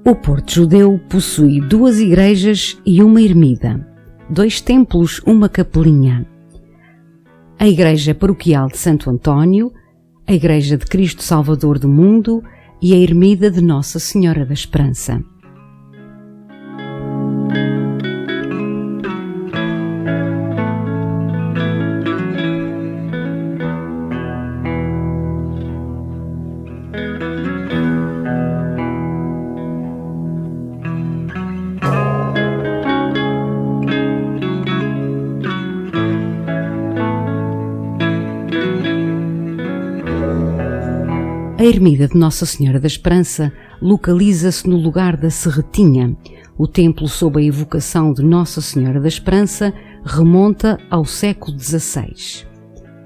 O Porto Judeu possui 2 igrejas e uma ermida, 2 templos, uma capelinha. A Igreja Paroquial de Santo António, a Igreja de Cristo Salvador do Mundo e a Ermida de Nossa Senhora da Esperança. A Ermida de Nossa Senhora da Esperança localiza-se no lugar da Serretinha. O templo sob a evocação de Nossa Senhora da Esperança remonta ao século XVI.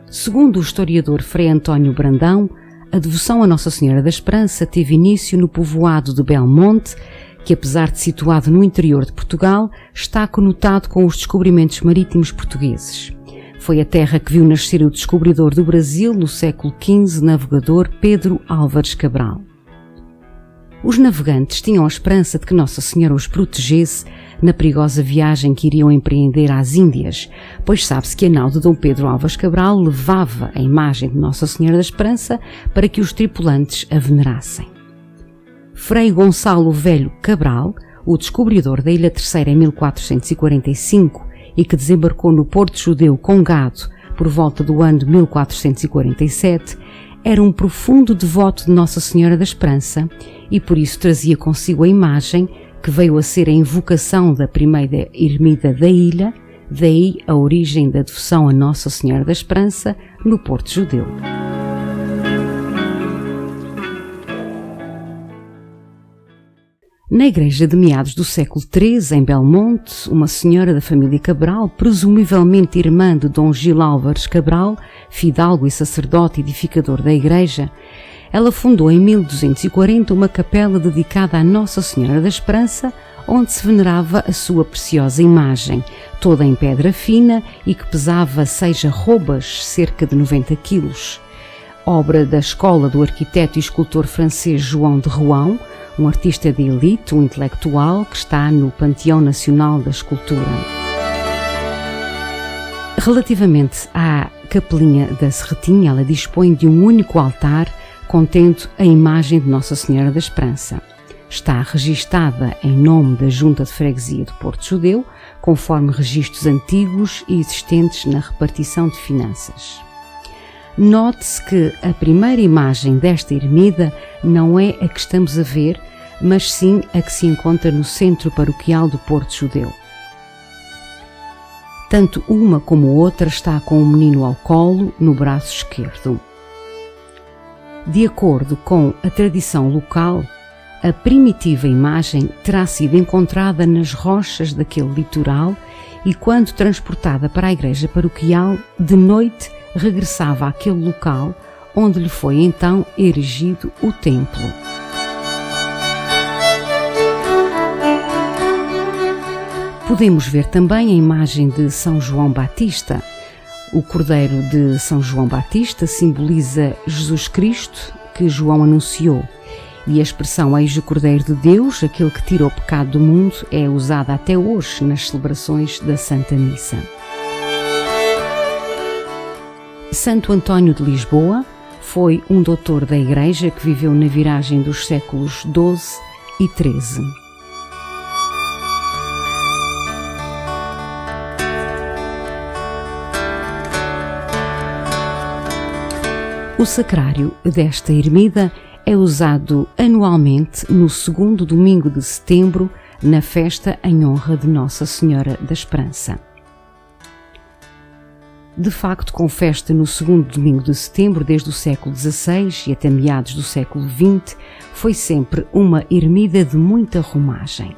Segundo o historiador Frei António Brandão, a devoção a Nossa Senhora da Esperança teve início no povoado de Belmonte, que apesar de situado no interior de Portugal, está conotado com os descobrimentos marítimos portugueses. Foi a terra que viu nascer o descobridor do Brasil no século XV, navegador Pedro Álvares Cabral. Os navegantes tinham a esperança de que Nossa Senhora os protegesse na perigosa viagem que iriam empreender às Índias, pois sabe-se que a nau de Dom Pedro Álvares Cabral levava a imagem de Nossa Senhora da Esperança para que os tripulantes a venerassem. Frei Gonçalo Velho Cabral, o descobridor da Ilha Terceira em 1445, e que desembarcou no Porto Judeu com gado por volta do ano de 1447, era um profundo devoto de Nossa Senhora da Esperança e por isso trazia consigo a imagem que veio a ser a invocação da primeira ermida da ilha, daí a origem da devoção a Nossa Senhora da Esperança no Porto Judeu. Na igreja de meados do século XIII, em Belmonte, uma senhora da família Cabral, presumivelmente irmã de Dom Gil Álvares Cabral, fidalgo e sacerdote edificador da igreja, ela fundou em 1240 uma capela dedicada à Nossa Senhora da Esperança, onde se venerava a sua preciosa imagem, toda em pedra fina e que pesava 6 arrobas, cerca de 90 quilos. Obra da escola do arquiteto e escultor francês João de Rouen, um artista de elite, um intelectual que está no Panteão Nacional da Escultura. Relativamente à capelinha da Serretinha, ela dispõe de um único altar contendo a imagem de Nossa Senhora da Esperança. Está registada em nome da Junta de Freguesia do Porto Judeu, conforme registros antigos e existentes na repartição de finanças. Note-se que a primeira imagem desta ermida não é a que estamos a ver, mas sim a que se encontra no centro paroquial do Porto Judeu. Tanto uma como outra está com o menino ao colo, no braço esquerdo. De acordo com a tradição local, a primitiva imagem terá sido encontrada nas rochas daquele litoral e, quando transportada para a igreja paroquial, de noite regressava àquele local onde lhe foi então erigido o templo. Podemos ver também a imagem de São João Batista. O cordeiro de São João Batista simboliza Jesus Cristo, que João anunciou, e a expressão Eis o Cordeiro de Deus, aquele que tira o pecado do mundo, é usada até hoje nas celebrações da Santa Missa. Santo António de Lisboa foi um doutor da Igreja que viveu na viragem dos séculos XII e XIII. O sacrário desta ermida é usado anualmente no segundo domingo de setembro, na festa em honra de Nossa Senhora da Esperança. De facto, com festa no segundo domingo de setembro desde o século XVI e até meados do século XX, foi sempre uma ermida de muita romagem.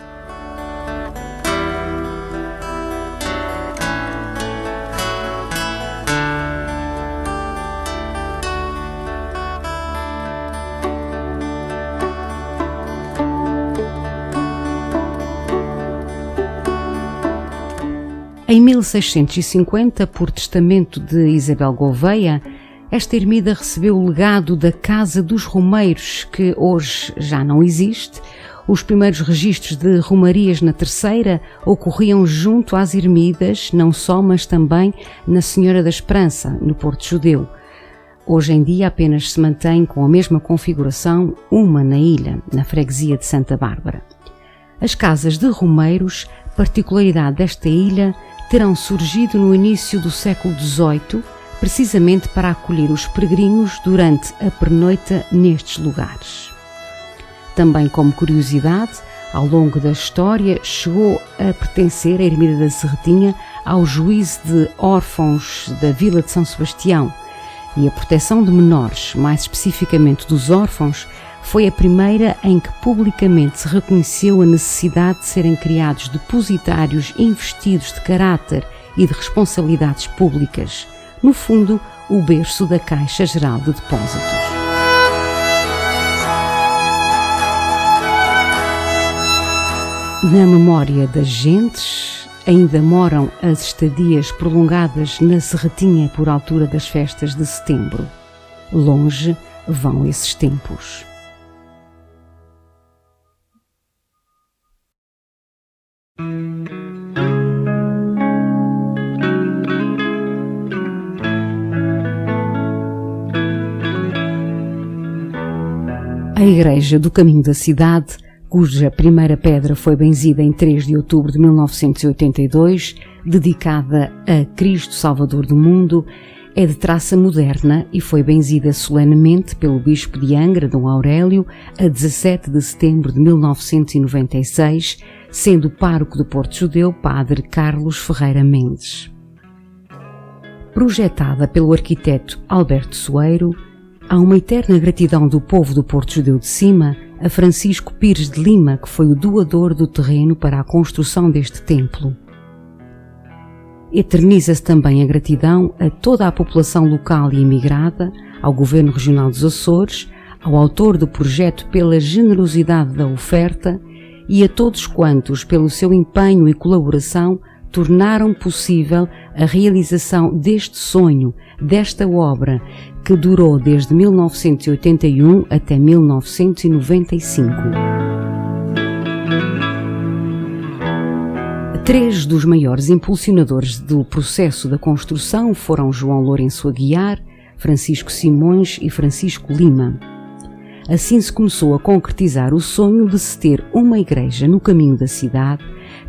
Em 1650, por testamento de Isabel Gouveia, esta ermida recebeu o legado da Casa dos Romeiros, que hoje já não existe. Os primeiros registros de romarias na Terceira ocorriam junto às ermidas, não só, mas também na Senhora da Esperança, no Porto Judeu. Hoje em dia apenas se mantém com a mesma configuração uma na ilha, na freguesia de Santa Bárbara. As casas de romeiros, particularidade desta ilha, terão surgido no início do século XVIII, precisamente para acolher os peregrinos durante a pernoita nestes lugares. Também como curiosidade, ao longo da história chegou a pertencer a ermida da Serretinha ao juízo de órfãos da vila de São Sebastião, e a proteção de menores, mais especificamente dos órfãos, foi a primeira em que publicamente se reconheceu a necessidade de serem criados depositários investidos de caráter e de responsabilidades públicas, no fundo, o berço da Caixa Geral de Depósitos. Na memória das gentes, ainda moram as estadias prolongadas na Serretinha por altura das festas de setembro. Longe vão esses tempos. A Igreja do Caminho da Cidade, cuja primeira pedra foi benzida em 3 de outubro de 1982, dedicada a Cristo Salvador do Mundo, é de traça moderna e foi benzida solenemente pelo Bispo de Angra, Dom Aurélio, a 17 de setembro de 1996, sendo o pároco do Porto Judeu Padre Carlos Ferreira Mendes. Projetada pelo arquiteto Alberto Soeiro, há uma eterna gratidão do povo do Porto Judeu de Cima a Francisco Pires de Lima, que foi o doador do terreno para a construção deste templo. Eterniza-se também a gratidão a toda a população local e imigrada, ao Governo Regional dos Açores, ao autor do projeto pela generosidade da oferta e a todos quantos, pelo seu empenho e colaboração, tornaram possível a realização deste sonho, desta obra, que durou desde 1981 até 1995. 3 dos maiores impulsionadores do processo da construção foram João Lourenço Aguiar, Francisco Simões e Francisco Lima. Assim se começou a concretizar o sonho de se ter uma igreja no caminho da cidade,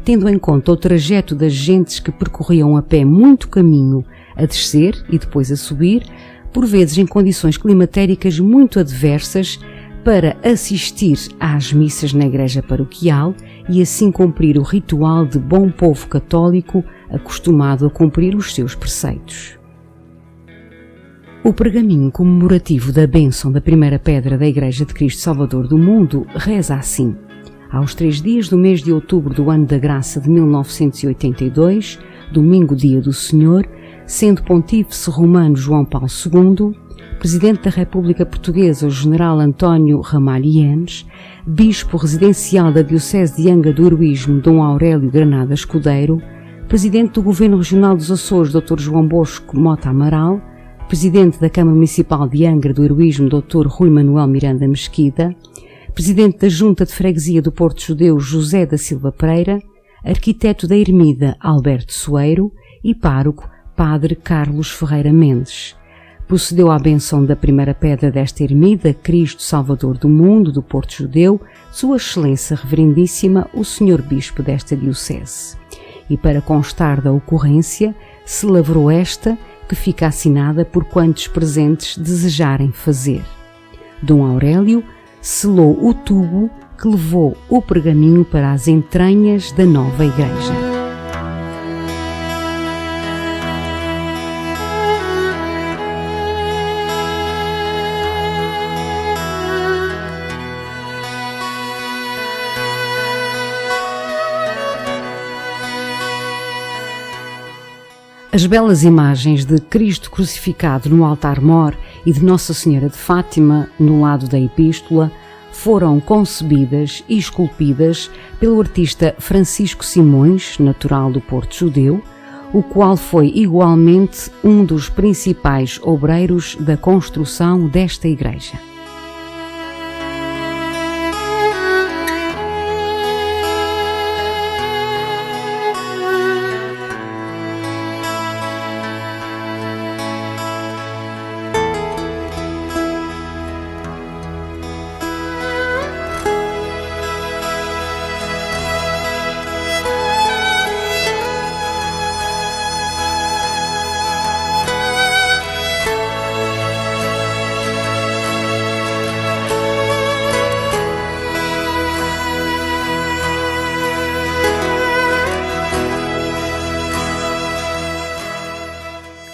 tendo em conta o trajeto das gentes que percorriam a pé muito caminho, a descer e depois a subir, por vezes em condições climatéricas muito adversas, para assistir às missas na igreja paroquial e assim cumprir o ritual de bom povo católico acostumado a cumprir os seus preceitos. O pergaminho comemorativo da bênção da primeira pedra da Igreja de Cristo Salvador do Mundo reza assim: aos 3 dias do mês de outubro do ano da graça de 1982, domingo dia do Senhor, sendo Pontífice Romano João Paulo II, Presidente da República Portuguesa o General António Ramalho Yanes, Bispo Residencial da Diocese de Angra do Heroísmo Dom Aurélio Granada Escudeiro, Presidente do Governo Regional dos Açores Dr. João Bosco Mota Amaral, Presidente da Câmara Municipal de Angra do Heroísmo Dr. Rui Manuel Miranda Mesquida, Presidente da Junta de Freguesia do Porto Judeu José da Silva Pereira, Arquiteto da Ermida Alberto Soeiro e Pároco Padre Carlos Ferreira Mendes. Procedeu à bênção da primeira pedra desta ermida, Cristo Salvador do Mundo, do Porto Judeu, Sua Excelência Reverendíssima, o Senhor Bispo desta Diocese. E para constar da ocorrência, se lavrou esta, que fica assinada por quantos presentes desejarem fazer. Dom Aurélio selou o tubo que levou o pergaminho para as entranhas da nova igreja. As belas imagens de Cristo crucificado no altar-mor e de Nossa Senhora de Fátima, no lado da epístola, foram concebidas e esculpidas pelo artista Francisco Simões, natural do Porto Judeu, o qual foi igualmente um dos principais obreiros da construção desta igreja.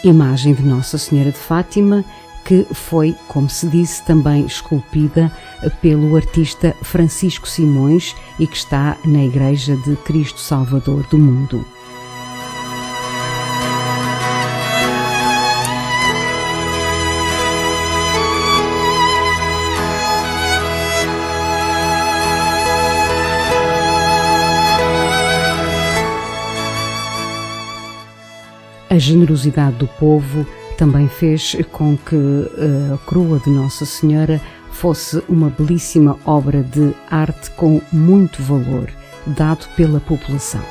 Imagem de Nossa Senhora de Fátima, que foi, como se disse, também esculpida pelo artista Francisco Simões e que está na Igreja de Cristo Salvador do Mundo. A generosidade do povo também fez com que a coroa de Nossa Senhora fosse uma belíssima obra de arte com muito valor, dado pela população.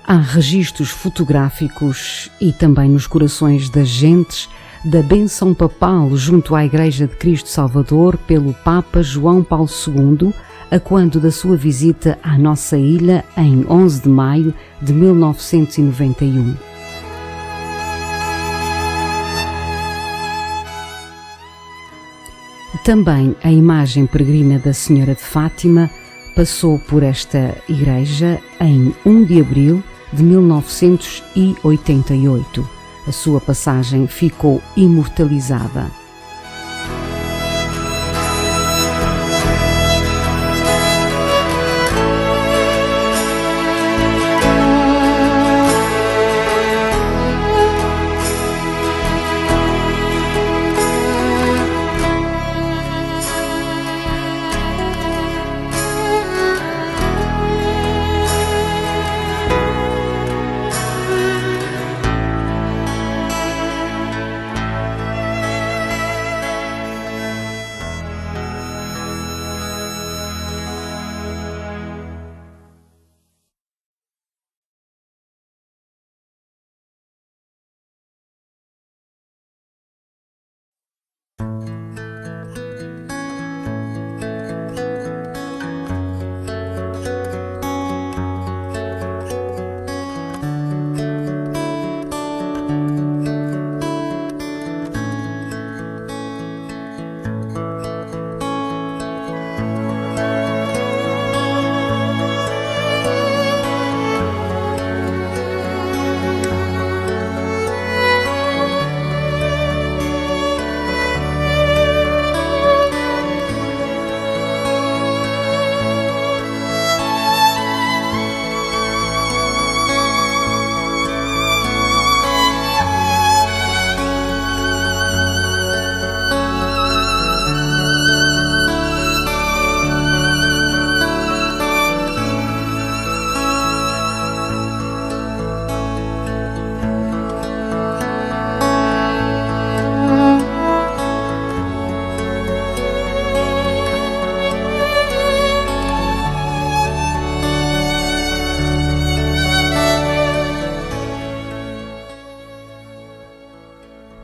Há registros fotográficos e também nos corações das gentes da bênção papal junto à Igreja de Cristo Salvador pelo Papa João Paulo II, a quando da sua visita à nossa ilha em 11 de maio de 1991. Também a imagem peregrina da Senhora de Fátima passou por esta igreja em 1 de abril de 1988. A sua passagem ficou imortalizada.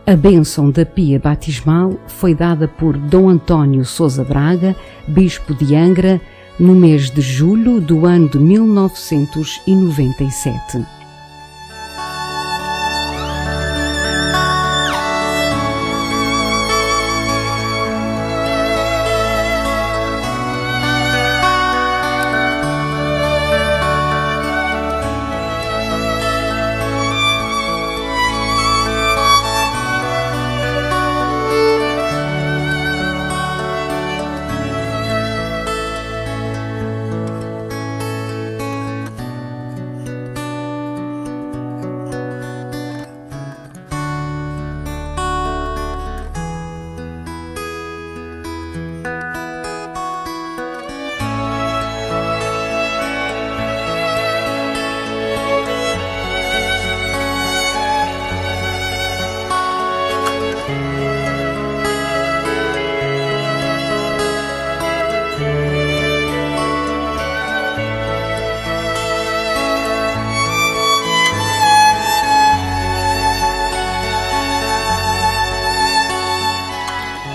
A bênção da pia batismal foi dada por Dom António Sousa Braga, bispo de Angra, no mês de julho do ano de 1997.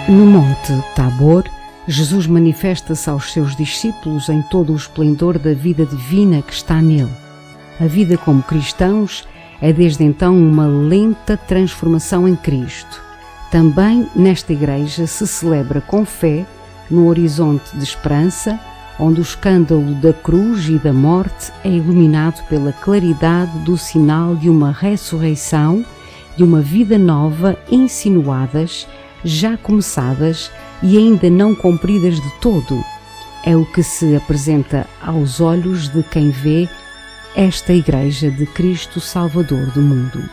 No Monte Tabor, Jesus manifesta-se aos seus discípulos em todo o esplendor da vida divina que está nele. A vida como cristãos é desde então uma lenta transformação em Cristo. Também nesta igreja se celebra com fé, no horizonte de esperança, onde o escândalo da cruz e da morte é iluminado pela claridade do sinal de uma ressurreição e uma vida nova insinuadas, já começadas e ainda não cumpridas de todo. É o que se apresenta aos olhos de quem vê esta Igreja de Cristo Salvador do mundo.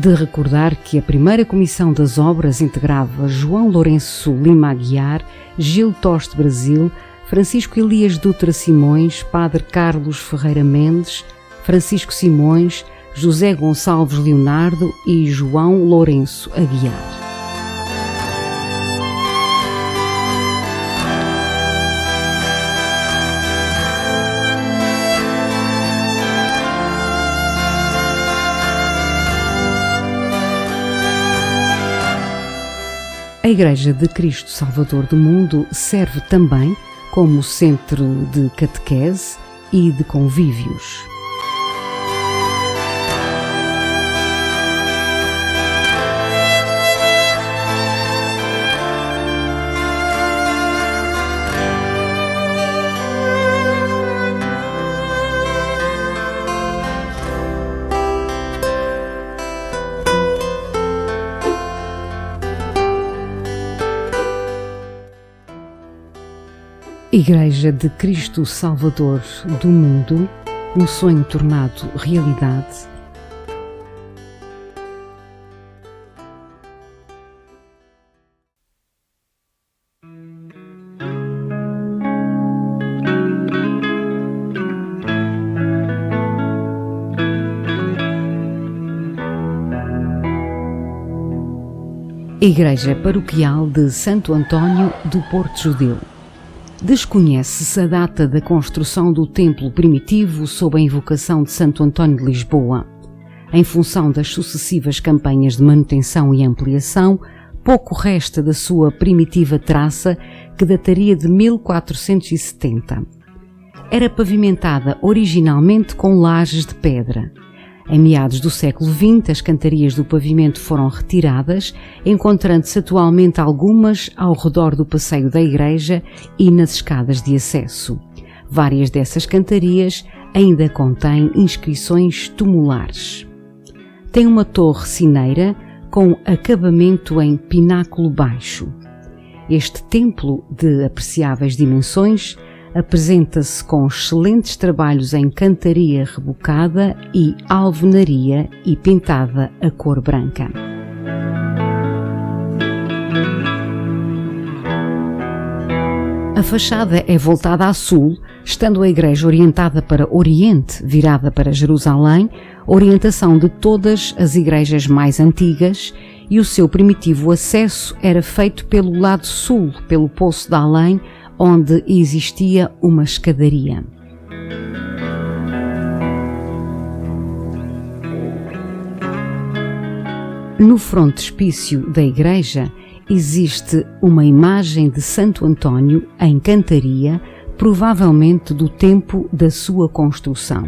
De recordar que a primeira comissão das obras integrava João Lourenço Lima Aguiar, Gil Toste Brasil, Francisco Elias Dutra Simões, Padre Carlos Ferreira Mendes, Francisco Simões, José Gonçalves Leonardo e João Lourenço Aguiar. A Igreja de Cristo Salvador do Mundo serve também como centro de catequese e de convívios. Igreja de Cristo Salvador do Mundo, um sonho tornado realidade. Igreja Paroquial de Santo António do Porto Judeu. Desconhece-se a data da construção do templo primitivo sob a invocação de Santo António de Lisboa. Em função das sucessivas campanhas de manutenção e ampliação, pouco resta da sua primitiva traça, que dataria de 1470. Era pavimentada originalmente com lajes de pedra. Em meados do século XX, as cantarias do pavimento foram retiradas, encontrando-se atualmente algumas ao redor do passeio da igreja e nas escadas de acesso. Várias dessas cantarias ainda contêm inscrições tumulares. Tem uma torre sineira com acabamento em pináculo baixo. Este templo, de apreciáveis dimensões, apresenta-se com excelentes trabalhos em cantaria rebocada e alvenaria e pintada a cor branca. A fachada é voltada a sul, estando a igreja orientada para oriente, virada para Jerusalém, orientação de todas as igrejas mais antigas, e o seu primitivo acesso era feito pelo lado sul, pelo Poço de Além, onde existia uma escadaria. No frontispício da igreja existe uma imagem de Santo António em cantaria, provavelmente do tempo da sua construção.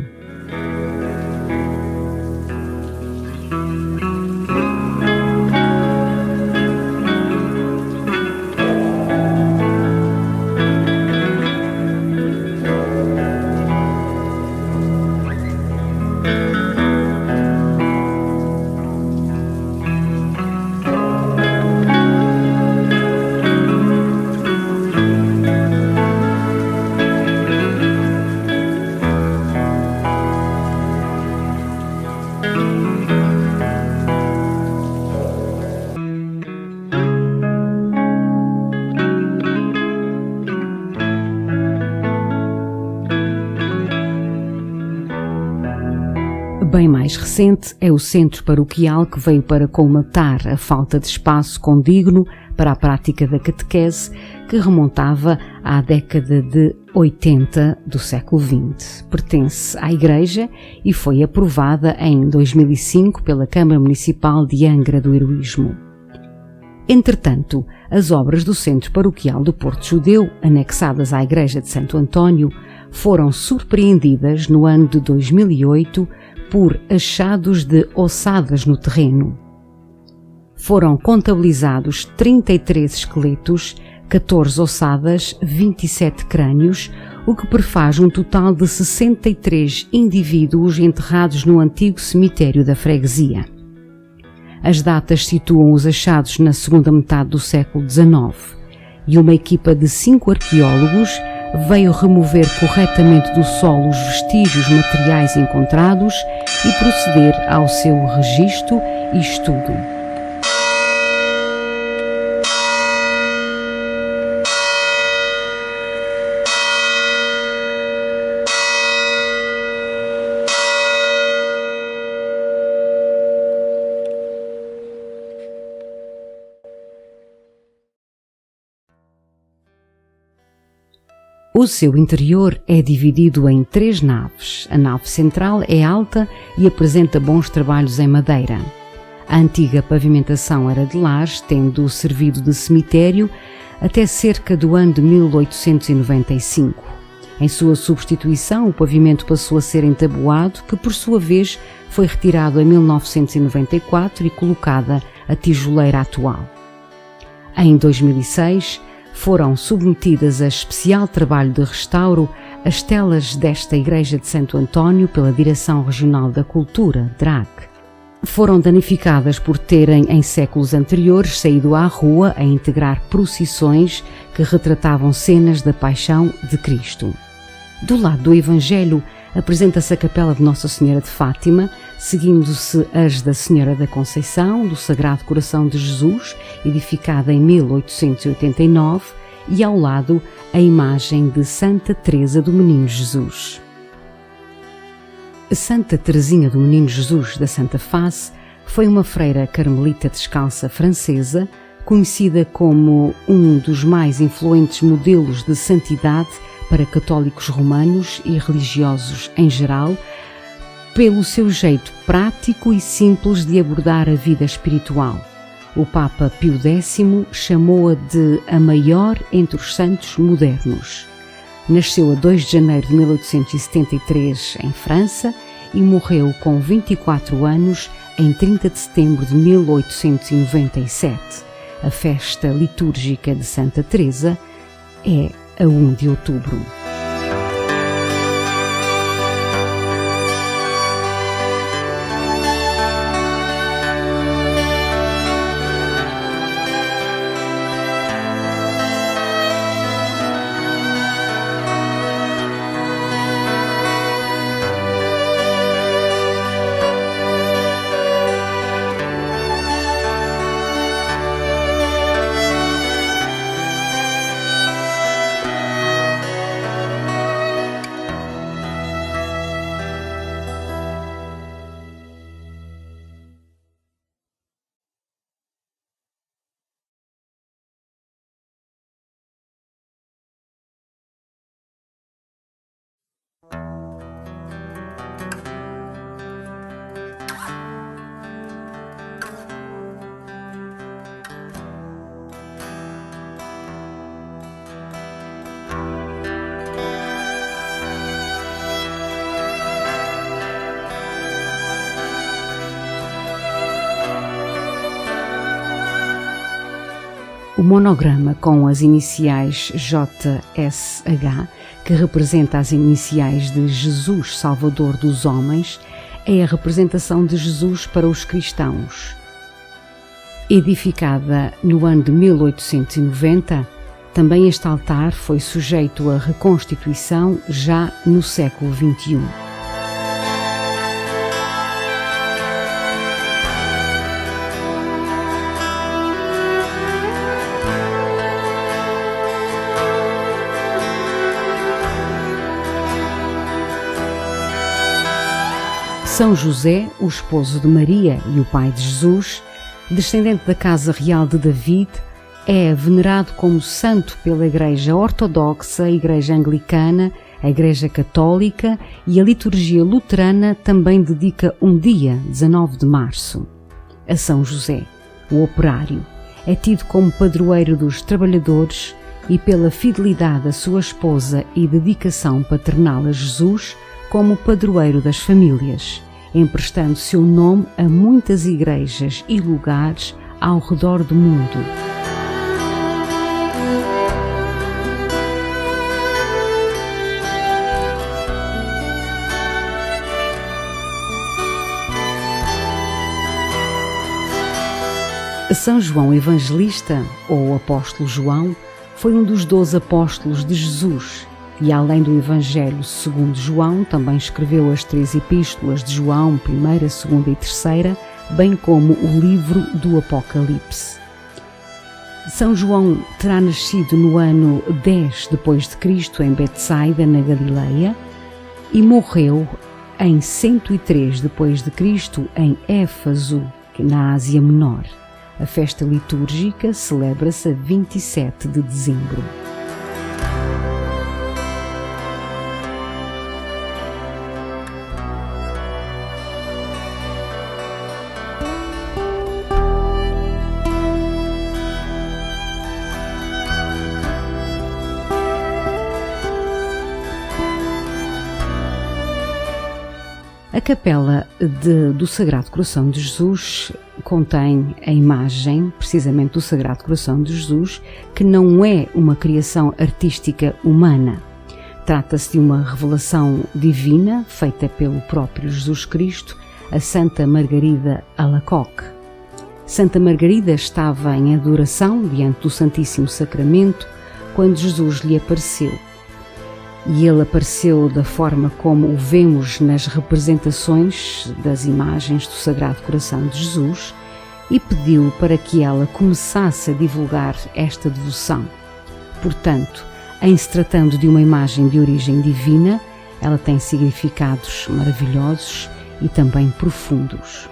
Bem mais recente é o centro paroquial, que veio para colmatar a falta de espaço condigno para a prática da catequese, que remontava à década de 80 do século XX. Pertence à Igreja e foi aprovada em 2005 pela Câmara Municipal de Angra do Heroísmo. Entretanto, as obras do Centro Paroquial do Porto Judeu, anexadas à Igreja de Santo António, foram surpreendidas no ano de 2008 por achados de ossadas no terreno. Foram contabilizados 33 esqueletos, 14 ossadas, 27 crânios, o que prefaz um total de 63 indivíduos enterrados no antigo cemitério da freguesia. As datas situam os achados na segunda metade do século XIX e uma equipa de 5 arqueólogos veio remover corretamente do solo os vestígios materiais encontrados e proceder ao seu registro e estudo. O seu interior é dividido em 3 naves. A nave central é alta e apresenta bons trabalhos em madeira. A antiga pavimentação era de laje, tendo servido de cemitério até cerca do ano de 1895. Em sua substituição, o pavimento passou a ser entabuado, que por sua vez foi retirado em 1994 e colocada a tijoleira atual. Em 2006, foram submetidas a especial trabalho de restauro as telas desta Igreja de Santo António pela Direção Regional da Cultura, DRAC. Foram danificadas por terem, em séculos anteriores, saído à rua a integrar procissões que retratavam cenas da Paixão de Cristo. Do lado do Evangelho, apresenta-se a Capela de Nossa Senhora de Fátima, seguindo-se as da Senhora da Conceição, do Sagrado Coração de Jesus, edificada em 1889, e ao lado a imagem de Santa Teresa do Menino Jesus. Santa Teresinha do Menino Jesus da Santa Face foi uma freira carmelita descalça francesa, conhecida como um dos mais influentes modelos de santidade para católicos romanos e religiosos em geral, pelo seu jeito prático e simples de abordar a vida espiritual. O Papa Pio X chamou-a de a maior entre os santos modernos. Nasceu a 2 de janeiro de 1873 em França e morreu com 24 anos em 30 de setembro de 1897. A festa litúrgica de Santa Teresa é a 1 de outubro. O monograma com as iniciais JSH, que representa as iniciais de Jesus Salvador dos Homens, é a representação de Jesus para os cristãos. Edificada no ano de 1890, também este altar foi sujeito à reconstituição já no século XXI. São José, o esposo de Maria e o pai de Jesus, descendente da casa real de David, é venerado como santo pela Igreja Ortodoxa, a Igreja Anglicana, a Igreja Católica e a Liturgia Luterana também dedica um dia, 19 de março. A São José, o operário, é tido como padroeiro dos trabalhadores e pela fidelidade à sua esposa e dedicação paternal a Jesus como padroeiro das famílias, emprestando seu nome a muitas igrejas e lugares ao redor do mundo. São João Evangelista, ou Apóstolo João, foi um dos 12 apóstolos de Jesus e, além do Evangelho segundo João, também escreveu as 3 epístolas de João, 1ª, 2ª e 3ª, bem como o livro do Apocalipse. São João terá nascido no ano 10 depois de Cristo em Betsaida, na Galileia, e morreu em 103 depois de Cristo em Éfaso, na Ásia Menor. A festa litúrgica celebra-se a 27 de dezembro. A capela do Sagrado Coração de Jesus contém a imagem, precisamente, do Sagrado Coração de Jesus, que não é uma criação artística humana. Trata-se de uma revelação divina feita pelo próprio Jesus Cristo a Santa Margarida Alacoque. Santa Margarida estava em adoração diante do Santíssimo Sacramento quando Jesus lhe apareceu. E ele apareceu da forma como o vemos nas representações das imagens do Sagrado Coração de Jesus e pediu para que ela começasse a divulgar esta devoção. Portanto, em se tratando de uma imagem de origem divina, ela tem significados maravilhosos e também profundos.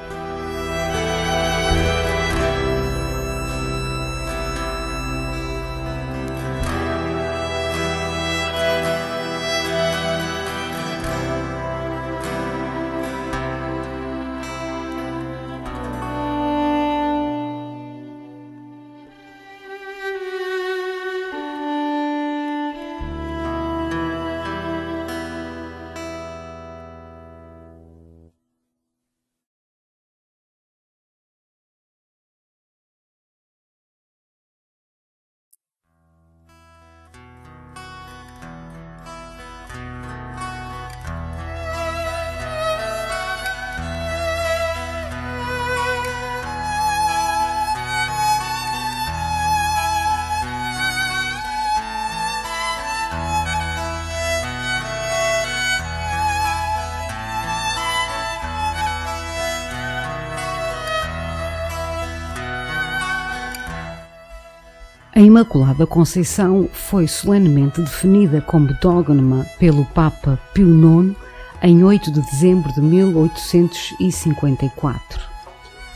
A Imaculada Conceição foi solenemente definida como dogma pelo Papa Pio IX em 8 de dezembro de 1854.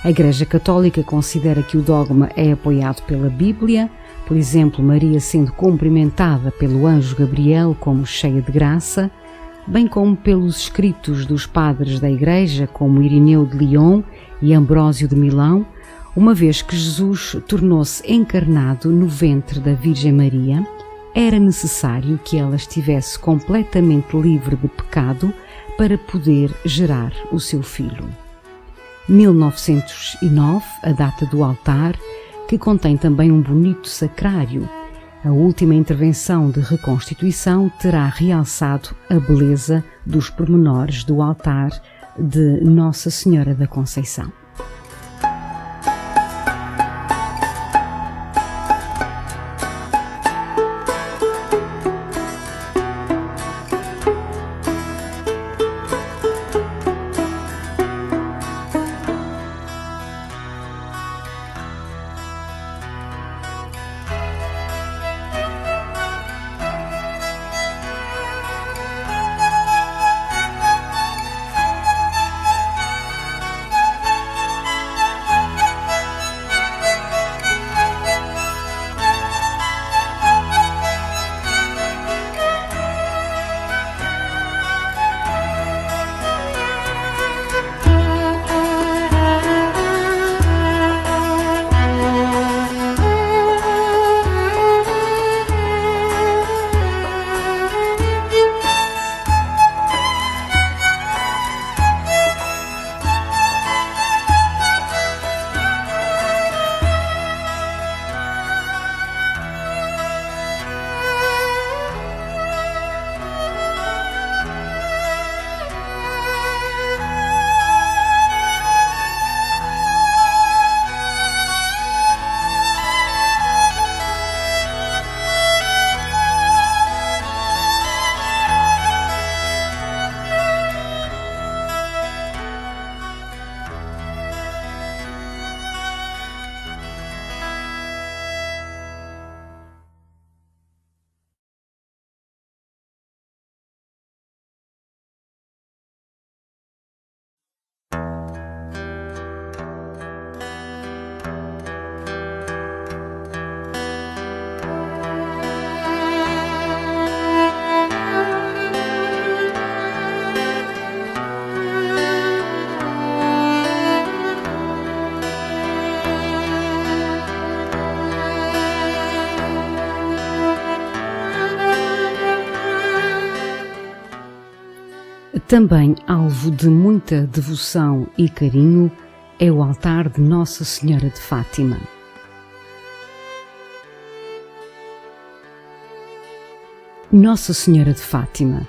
A Igreja Católica considera que o dogma é apoiado pela Bíblia, por exemplo, Maria sendo cumprimentada pelo anjo Gabriel como cheia de graça, bem como pelos escritos dos padres da Igreja, como Irineu de Lyon e Ambrósio de Milão, uma vez que Jesus tornou-se encarnado no ventre da Virgem Maria, era necessário que ela estivesse completamente livre de pecado para poder gerar o seu filho. 1909, a data do altar, que contém também um bonito sacrário. A última intervenção de reconstituição terá realçado a beleza dos pormenores do altar de Nossa Senhora da Conceição. Também alvo de muita devoção e carinho é o altar de Nossa Senhora de Fátima. Nossa Senhora de Fátima,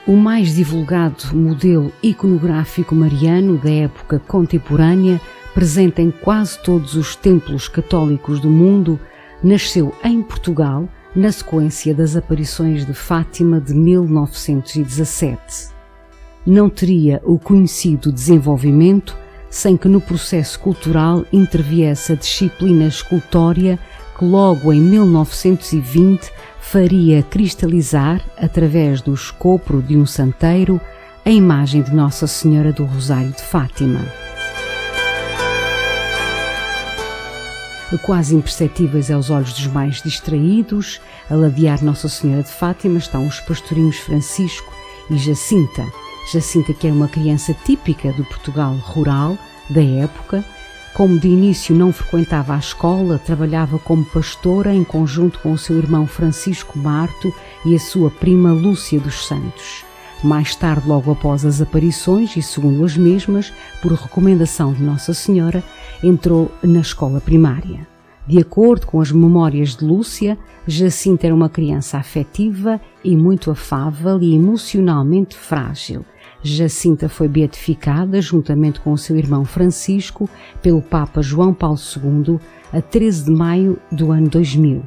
o mais divulgado modelo iconográfico mariano da época contemporânea, presente em quase todos os templos católicos do mundo, nasceu em Portugal na sequência das aparições de Fátima de 1917. Não teria o conhecido desenvolvimento sem que no processo cultural interviesse a disciplina escultória que logo em 1920 faria cristalizar, através do escopro de um santeiro, a imagem de Nossa Senhora do Rosário de Fátima. Quase imperceptíveis aos olhos dos mais distraídos, a ladear Nossa Senhora de Fátima estão os pastorinhos Francisco e Jacinta. Jacinta, que era uma criança típica do Portugal rural da época, como de início não frequentava a escola, trabalhava como pastora em conjunto com o seu irmão Francisco Marto e a sua prima Lúcia dos Santos. Mais tarde, logo após as aparições e segundo as mesmas, por recomendação de Nossa Senhora, entrou na escola primária. De acordo com as memórias de Lúcia, Jacinta era uma criança afetiva e muito afável e emocionalmente frágil. Jacinta foi beatificada, juntamente com o seu irmão Francisco, pelo Papa João Paulo II, a 13 de maio do ano 2000.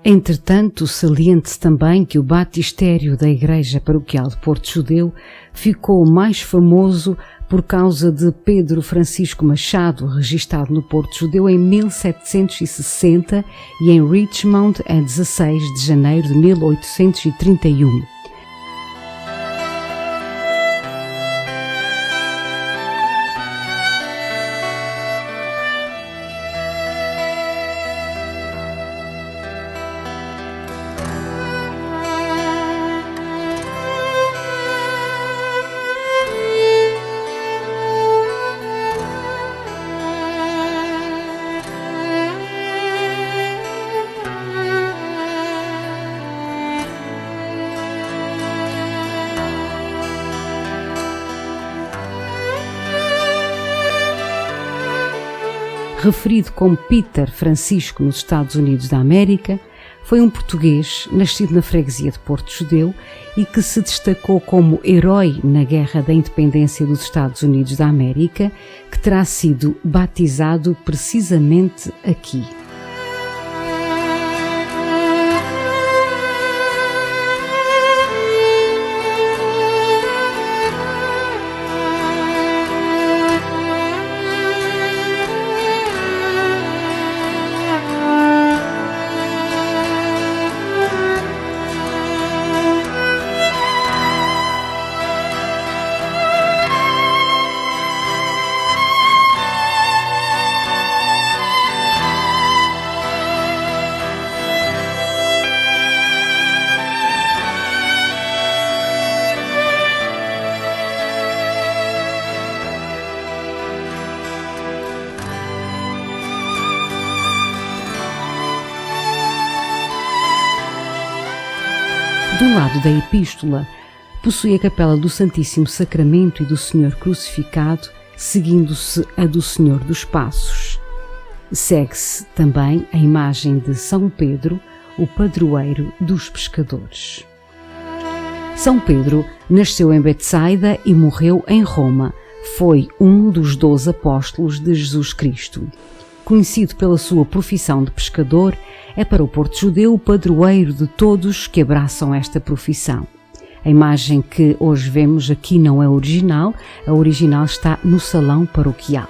Entretanto, saliente-se também que o batistério da Igreja Paroquial de Porto Judeu ficou mais famoso por causa de Pedro Francisco Machado, registado no Porto Judeu em 1760 e em Richmond a 16 de janeiro de 1831. Referido como Peter Francisco nos Estados Unidos da América, foi um português nascido na freguesia de Porto Judeu e que se destacou como herói na Guerra da Independência dos Estados Unidos da América, que terá sido batizado precisamente aqui. Do lado da Epístola, possui a capela do Santíssimo Sacramento e do Senhor Crucificado, seguindo-se a do Senhor dos Passos. Segue-se também a imagem de São Pedro, o padroeiro dos pescadores. São Pedro nasceu em Betsaida e morreu em Roma. Foi um dos 12 apóstolos de Jesus Cristo. Conhecido pela sua profissão de pescador, é para o Porto Judeu o padroeiro de todos que abraçam esta profissão. A imagem que hoje vemos aqui não é original, a original está no salão paroquial.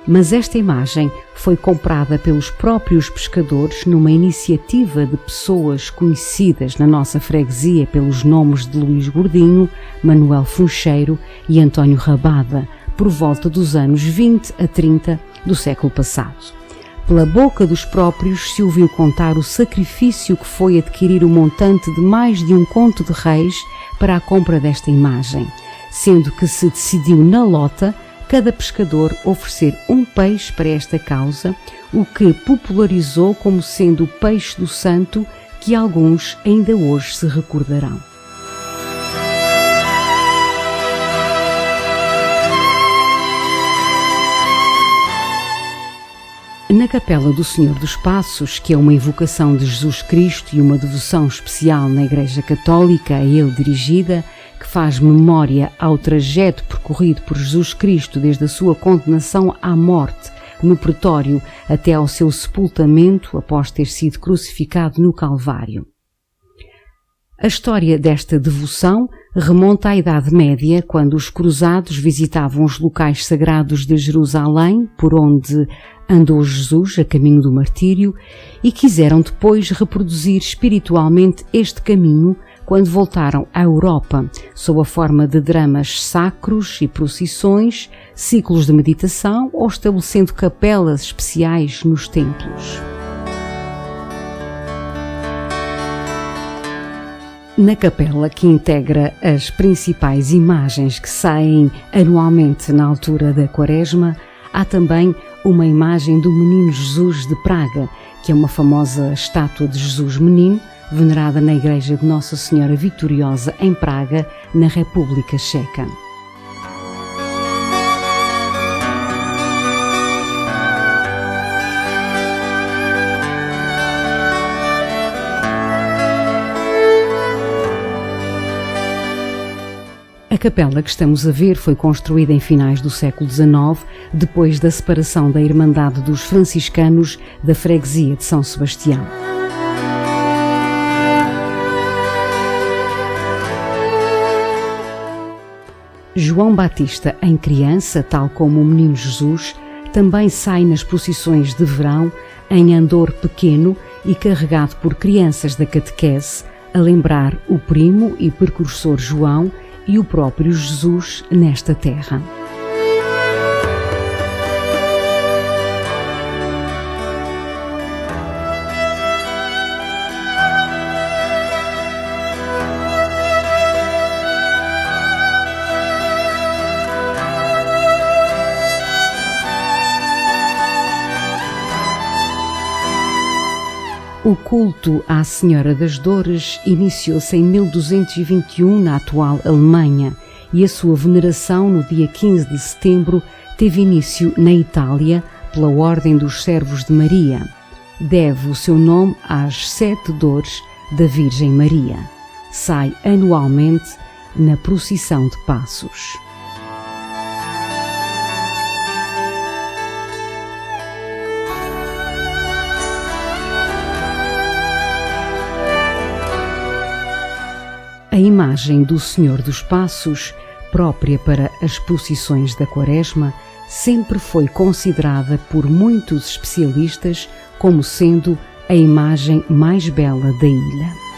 Mas esta imagem foi comprada pelos próprios pescadores numa iniciativa de pessoas conhecidas na nossa freguesia pelos nomes de Luís Gordinho, Manuel Funcheiro e António Rabada, por volta dos anos 20 a 30 do século passado. Pela boca dos próprios se ouviu contar o sacrifício que foi adquirir o montante de mais de um conto de reis para a compra desta imagem, sendo que se decidiu na lota cada pescador oferecer um peixe para esta causa, o que popularizou como sendo o peixe do santo que alguns ainda hoje se recordarão. Na Capela do Senhor dos Passos, que é uma evocação de Jesus Cristo e uma devoção especial na Igreja Católica a ele dirigida, que faz memória ao trajeto percorrido por Jesus Cristo desde a sua condenação à morte no pretório até ao seu sepultamento após ter sido crucificado no Calvário. A história desta devoção remonta à Idade Média, quando os cruzados visitavam os locais sagrados de Jerusalém, por onde andou Jesus a caminho do martírio, e quiseram depois reproduzir espiritualmente este caminho quando voltaram à Europa, sob a forma de dramas sacros e procissões, ciclos de meditação ou estabelecendo capelas especiais nos templos. Na capela, que integra as principais imagens que saem anualmente na altura da Quaresma, há também uma imagem do Menino Jesus de Praga, que é uma famosa estátua de Jesus Menino, venerada na Igreja de Nossa Senhora Vitoriosa em Praga, na República Checa. A A capela que estamos a ver foi construída em finais do século XIX, depois da separação da Irmandade dos Franciscanos da freguesia de São Sebastião. João Batista, em criança, tal como o menino Jesus, também sai nas procissões de verão em andor pequeno e carregado por crianças da catequese, a lembrar o primo e precursor João e o próprio Jesus nesta terra. O culto à Senhora das Dores iniciou-se em 1221 na atual Alemanha e a sua veneração no dia 15 de setembro teve início na Itália pela Ordem dos Servos de Maria. Deve o seu nome às 7 dores da Virgem Maria. Sai anualmente na procissão de Passos. A imagem do Senhor dos Passos, própria para as procissões da Quaresma, sempre foi considerada por muitos especialistas como sendo a imagem mais bela da ilha.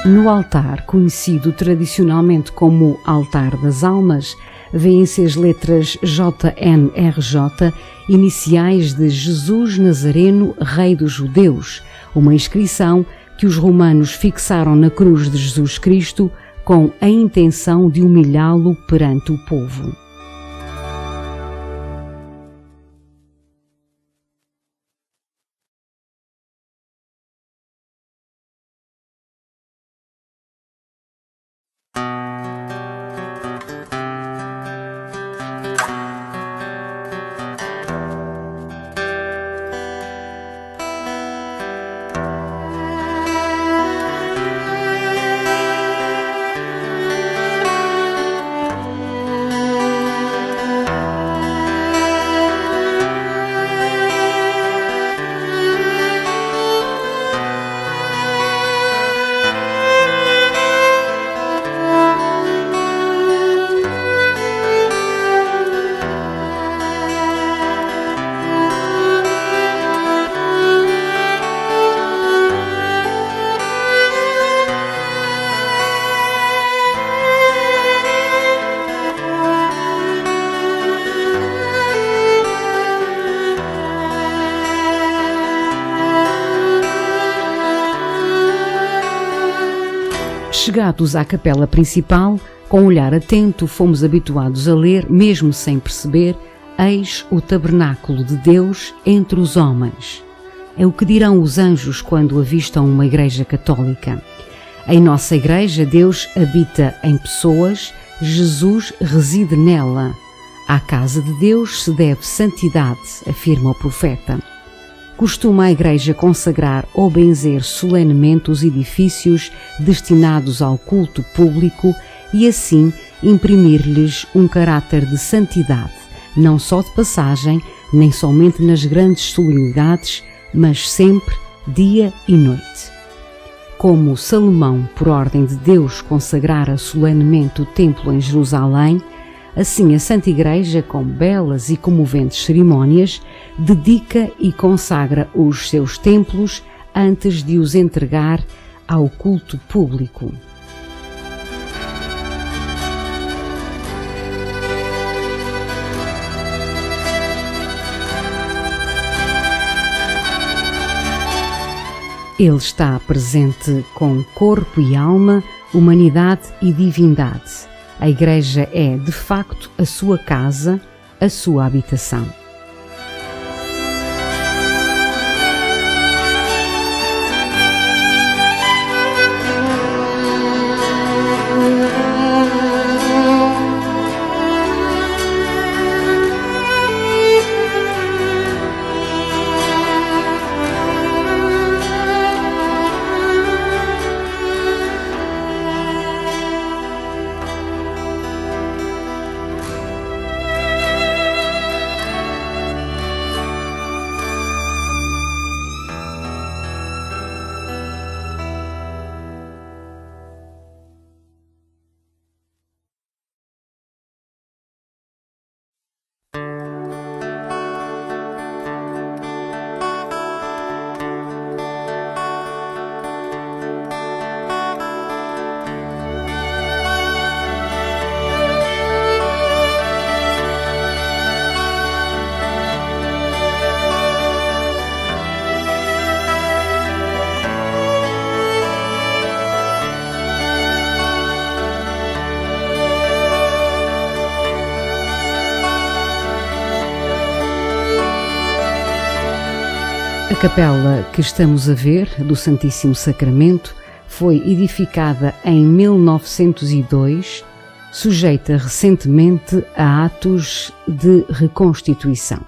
No altar, conhecido tradicionalmente como Altar das Almas, vêem-se as letras JNRJ, iniciais de Jesus Nazareno, Rei dos Judeus, uma inscrição que os romanos fixaram na cruz de Jesus Cristo com a intenção de humilhá-lo perante o povo. Chegados à capela principal, com um olhar atento, fomos habituados a ler, mesmo sem perceber, eis o tabernáculo de Deus entre os homens. É o que dirão os anjos quando avistam uma igreja católica. Em nossa igreja, Deus habita em pessoas, Jesus reside nela. À casa de Deus se deve santidade, afirma o profeta. Costuma a Igreja consagrar ou benzer solenemente os edifícios destinados ao culto público e assim imprimir-lhes um caráter de santidade, não só de passagem, nem somente nas grandes solenidades, mas sempre, dia e noite. Como Salomão, por ordem de Deus, consagrara solenemente o templo em Jerusalém, assim a Santa Igreja, com belas e comoventes cerimónias, dedica e consagra os seus templos antes de os entregar ao culto público. Ele está presente com corpo e alma, humanidade e divindade. A Igreja é, de facto, a sua casa, a sua habitação. A capela que estamos a ver, do Santíssimo Sacramento, foi edificada em 1902, sujeita recentemente a atos de reconstituição.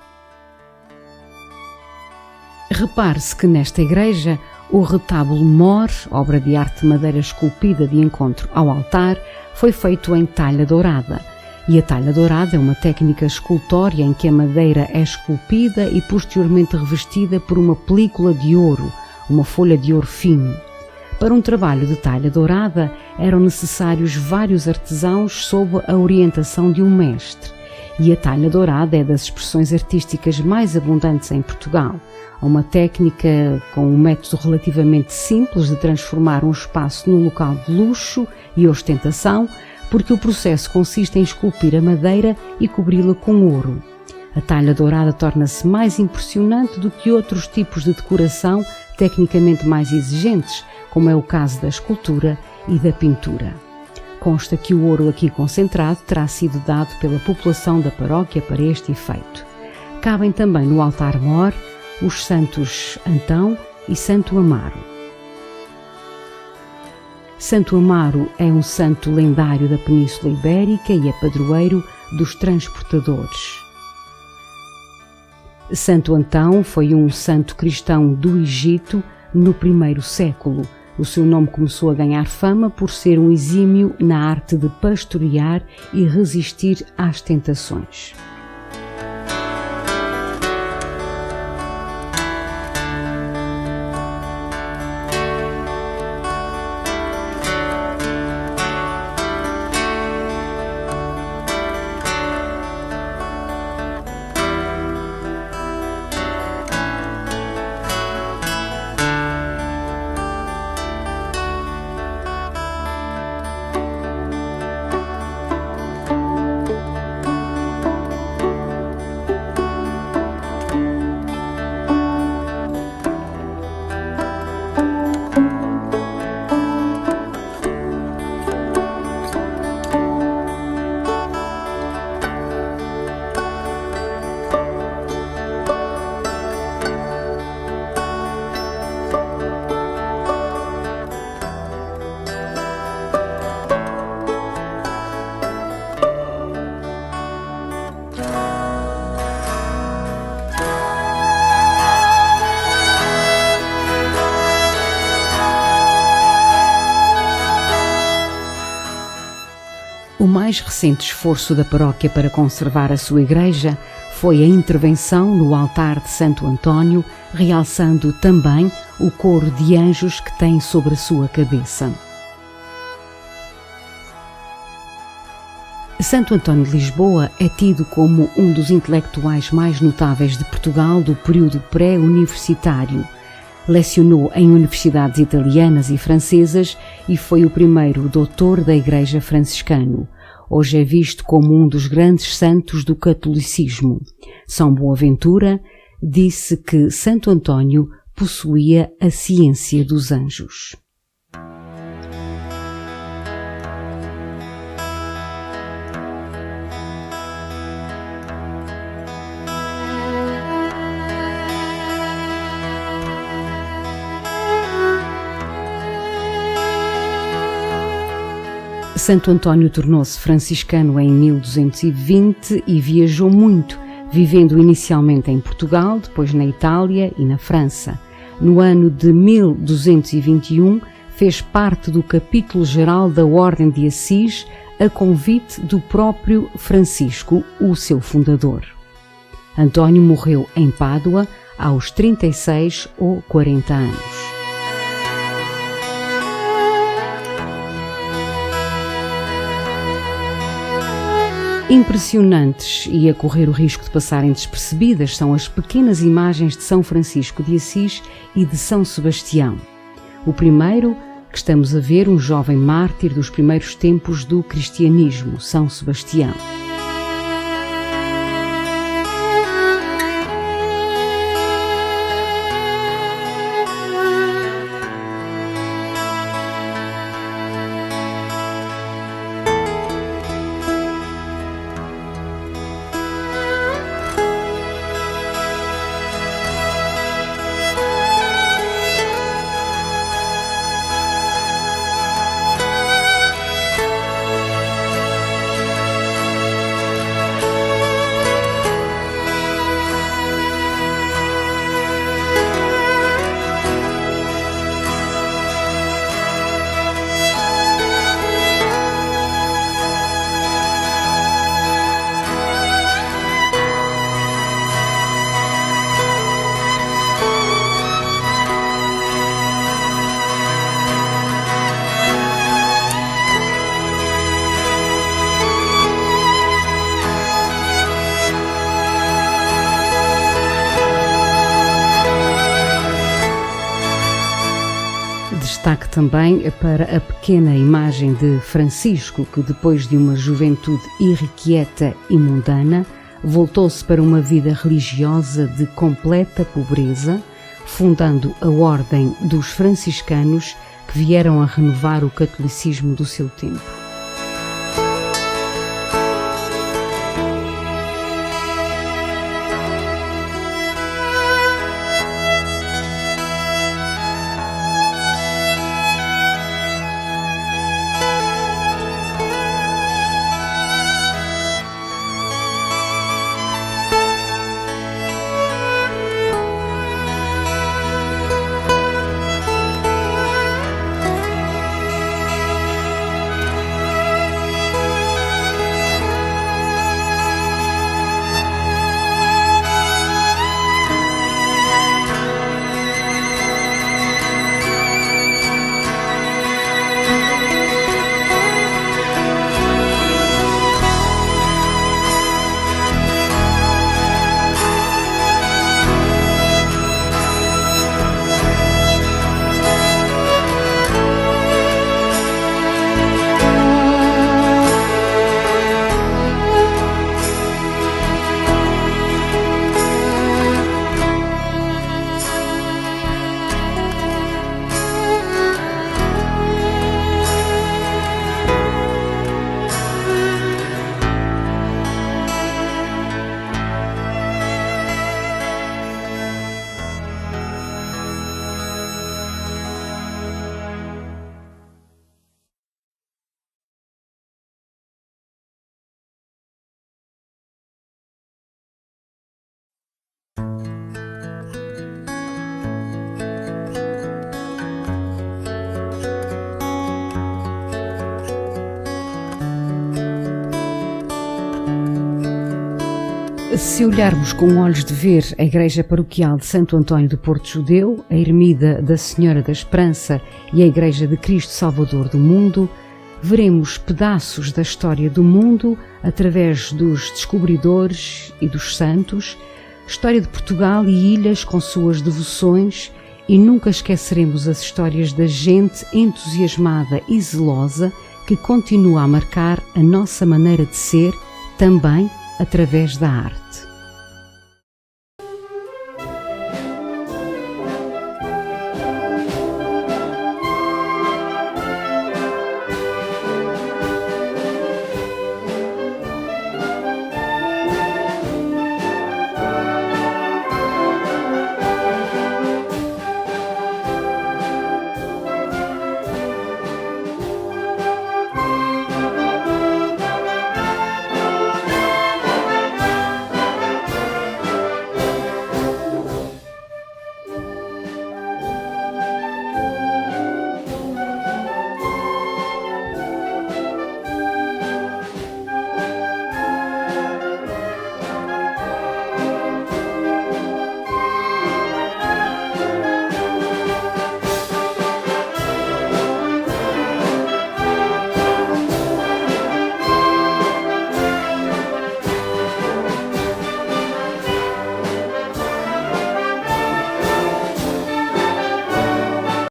Repare-se que nesta igreja o retábulo mor, obra de arte de madeira esculpida de encontro ao altar, foi feito em talha dourada. E a talha dourada é uma técnica escultórea em que a madeira é esculpida e posteriormente revestida por uma película de ouro, uma folha de ouro fino. Para um trabalho de talha dourada eram necessários vários artesãos sob a orientação de um mestre, e a talha dourada é das expressões artísticas mais abundantes em Portugal. Uma técnica com um método relativamente simples de transformar um espaço num local de luxo e ostentação, porque o processo consiste em esculpir a madeira e cobri-la com ouro. A talha dourada torna-se mais impressionante do que outros tipos de decoração tecnicamente mais exigentes, como é o caso da escultura e da pintura. Consta que o ouro aqui concentrado terá sido dado pela população da paróquia para este efeito. Cabem também no altar-mor os santos Antão e Santo Amaro. Santo Amaro é um santo lendário da Península Ibérica e é padroeiro dos transportadores. Santo Antão foi um santo cristão do Egito no primeiro século. O seu nome começou a ganhar fama por ser um exímio na arte de pastorear e resistir às tentações. O mais recente esforço da paróquia para conservar a sua igreja foi a intervenção no altar de Santo António, realçando também o coro de anjos que tem sobre a sua cabeça. Santo António de Lisboa é tido como um dos intelectuais mais notáveis de Portugal do período pré-universitário. Lecionou em universidades italianas e francesas e foi o primeiro doutor da Igreja franciscano. Hoje é visto como um dos grandes santos do catolicismo. São Boaventura disse que Santo António possuía a ciência dos anjos. Santo António tornou-se franciscano em 1220 e viajou muito, vivendo inicialmente em Portugal, depois na Itália e na França. No ano de 1221, fez parte do capítulo geral da Ordem de Assis, a convite do próprio Francisco, o seu fundador. António morreu em Pádua aos 36 ou 40 anos. Impressionantes e a correr o risco de passarem despercebidas são as pequenas imagens de São Francisco de Assis e de São Sebastião. O primeiro, que estamos a ver, um jovem mártir dos primeiros tempos do cristianismo, São Sebastião. Destaque também para a pequena imagem de Francisco, que depois de uma juventude irrequieta e mundana, voltou-se para uma vida religiosa de completa pobreza, fundando a Ordem dos Franciscanos, que vieram a renovar o catolicismo do seu tempo. Se olharmos com olhos de ver a Igreja Paroquial de Santo António do Porto Judeu, a Ermida da Senhora da Esperança e a Igreja de Cristo Salvador do Mundo, veremos pedaços da história do mundo através dos descobridores e dos santos, história de Portugal e ilhas com suas devoções, e nunca esqueceremos as histórias da gente entusiasmada e zelosa que continua a marcar a nossa maneira de ser, também através da arte.